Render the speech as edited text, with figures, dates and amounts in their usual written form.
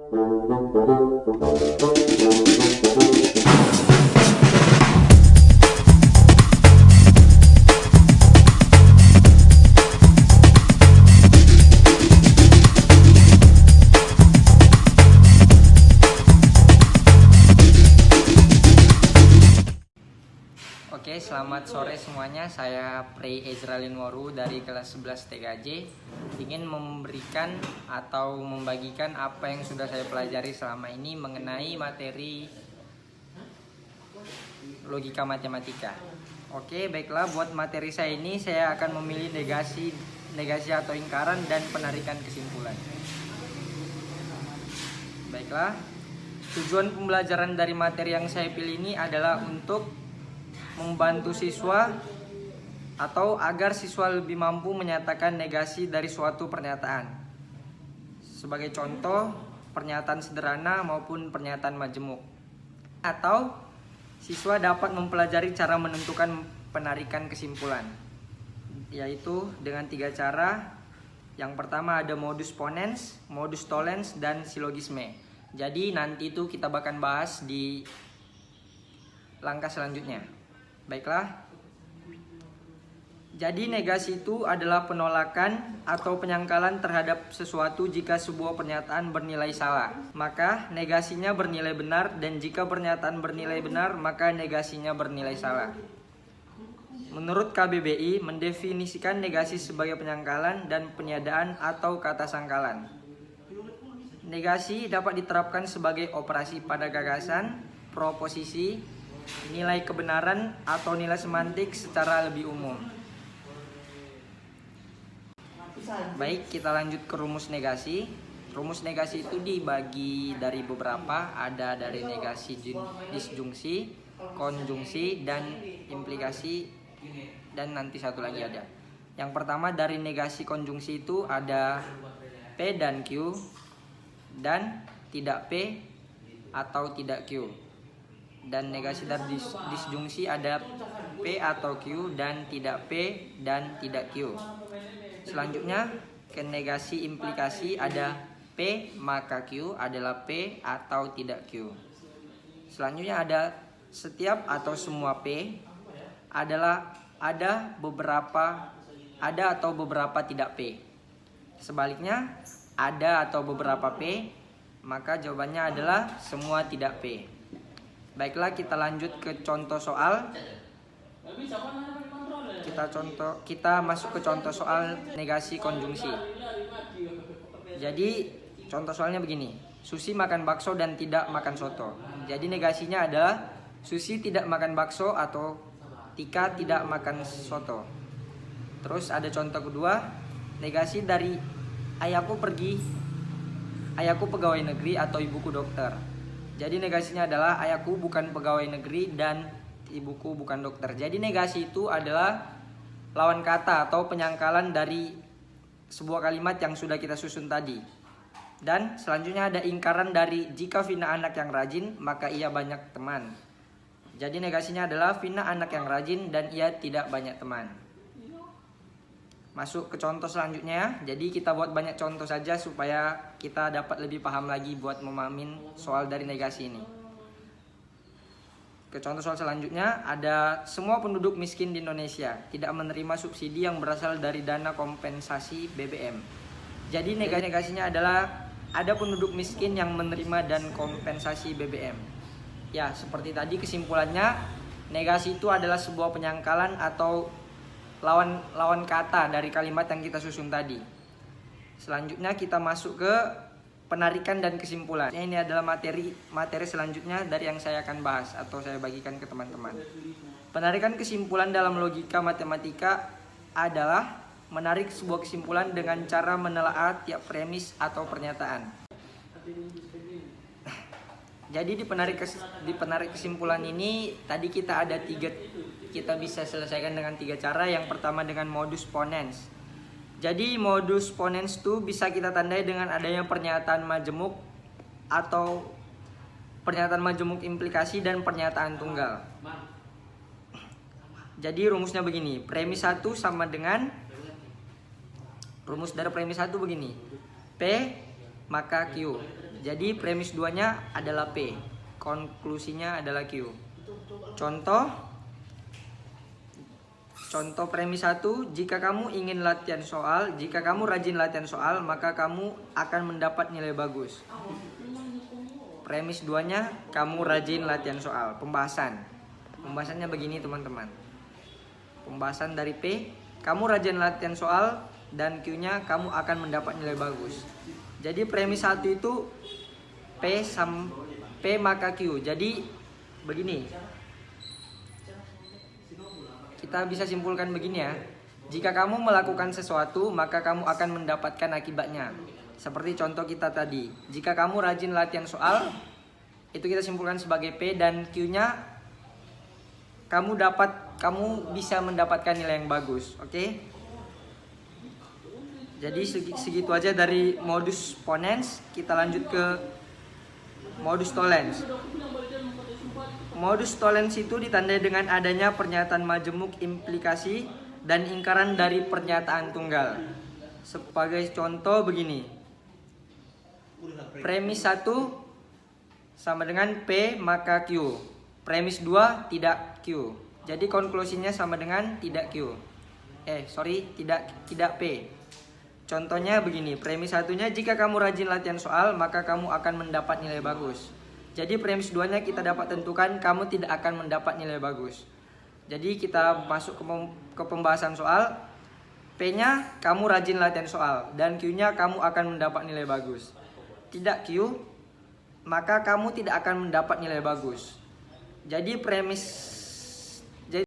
Oke, selamat sore semuanya. Saya Prey Ezralin Waru dari kelas 11 TKJ. Ingin memberikan atau membagikan apa yang sudah saya pelajari selama ini mengenai materi logika matematika. Oke, baiklah, buat materi saya ini saya akan memilih negasi atau lingkaran dan penarikan kesimpulan. Baiklah, tujuan pembelajaran dari materi yang saya pilih ini adalah untuk membantu siswa atau agar siswa lebih mampu menyatakan negasi dari suatu pernyataan. Sebagai contoh, pernyataan sederhana maupun pernyataan majemuk. Atau siswa dapat mempelajari cara menentukan penarikan kesimpulan, yaitu dengan 3 cara. Yang pertama ada modus ponens, modus tollens, dan silogisme. Jadi nanti itu kita akan bahas di langkah selanjutnya. Baiklah, jadi negasi itu adalah penolakan atau penyangkalan terhadap sesuatu jika sebuah pernyataan bernilai salah. Maka negasinya bernilai benar, dan jika pernyataan bernilai benar, maka negasinya bernilai salah. Menurut KBBI, mendefinisikan negasi sebagai penyangkalan dan peniadaan atau kata sangkalan. Negasi dapat diterapkan sebagai operasi pada gagasan, proposisi, nilai kebenaran, atau nilai semantik secara lebih umum. Baik, kita lanjut ke rumus negasi. Rumus negasi itu dibagi dari beberapa, ada dari negasi disjungsi, konjungsi, dan implikasi, dan nanti satu lagi ada. Yang pertama dari negasi konjungsi itu ada P dan Q, dan tidak P atau tidak Q. Dan negasi dari disjungsi ada P atau Q dan tidak P dan tidak Q. Selanjutnya ke negasi implikasi ada P maka Q adalah P atau tidak Q. Selanjutnya ada setiap atau semua P adalah ada atau beberapa tidak P. Sebaliknya ada atau beberapa P, maka jawabannya adalah semua tidak P. Baiklah, kita lanjut ke contoh soal. Kita masuk ke contoh soal negasi konjungsi. Jadi contoh soalnya begini. Susi makan bakso dan tidak makan soto. Jadi negasinya adalah Susi tidak makan bakso atau Tika tidak makan soto. Terus ada contoh kedua, negasi dari ayahku pegawai negeri atau ibuku dokter. Jadi negasinya adalah ayahku bukan pegawai negeri dan ibuku bukan dokter. Jadi negasi itu adalah lawan kata atau penyangkalan dari sebuah kalimat yang sudah kita susun tadi. Dan selanjutnya ada ingkaran dari jika Vina anak yang rajin, maka ia banyak teman. Jadi negasinya adalah Vina anak yang rajin dan ia tidak banyak teman. Masuk ke contoh selanjutnya. Jadi kita buat banyak contoh saja supaya kita dapat lebih paham lagi buat memahamin soal dari negasi ini. Ke contoh soal selanjutnya ada semua penduduk miskin di Indonesia tidak menerima subsidi yang berasal dari dana kompensasi BBM. Jadi negasinya adalah ada penduduk miskin yang menerima dan kompensasi BBM. Ya, seperti tadi kesimpulannya, negasi itu adalah sebuah penyangkalan atau lawan kata dari kalimat yang kita susun tadi. Selanjutnya kita masuk ke penarikan dan kesimpulan. Ini adalah materi selanjutnya dari yang saya akan bahas atau saya bagikan ke teman-teman. Penarikan kesimpulan dalam logika matematika adalah menarik sebuah kesimpulan dengan cara menelaah tiap premis atau pernyataan. Jadi di penarik kesimpulan ini tadi kita bisa selesaikan dengan 3 cara. Yang pertama dengan modus ponens. Jadi modus ponens itu bisa kita tandai dengan adanya pernyataan majemuk atau pernyataan majemuk implikasi dan pernyataan tunggal. Jadi rumusnya begini, premis 1 sama dengan rumus dari premis 1 begini, P maka Q. Jadi premis 2-nya adalah P, konklusinya adalah Q. Contoh premis 1, jika kamu ingin latihan soal, jika kamu rajin latihan soal, maka kamu akan mendapat nilai bagus. Premis 2-nya, kamu rajin latihan soal. Pembahasannya begini teman-teman. Pembahasan dari P, kamu rajin latihan soal, dan Q-nya, kamu akan mendapat nilai bagus. Jadi premis 1 itu P maka Q. Jadi begini, kita bisa simpulkan begini ya. Jika kamu melakukan sesuatu, maka kamu akan mendapatkan akibatnya. Seperti contoh kita tadi, jika kamu rajin latihan soal, itu kita simpulkan sebagai P, dan Q-nya kamu bisa mendapatkan nilai yang bagus. Oke? Jadi segitu aja dari modus ponens. Kita lanjut ke modus tollens. Modus tollens itu ditandai dengan adanya pernyataan majemuk, implikasi, dan ingkaran dari pernyataan tunggal. Sebagai contoh begini. Premis 1 sama dengan P maka Q. Premis 2 tidak Q. Jadi konklusinya sama dengan tidak Q. Tidak P. Contohnya begini, premis 1-nya, jika kamu rajin latihan soal, maka kamu akan mendapat nilai bagus. Jadi premis 2-nya kita dapat tentukan kamu tidak akan mendapat nilai bagus. Jadi kita masuk ke pembahasan soal. P-nya kamu rajin latihan soal, dan Q-nya kamu akan mendapat nilai bagus. Tidak Q, maka kamu tidak akan mendapat nilai bagus. Jadi premis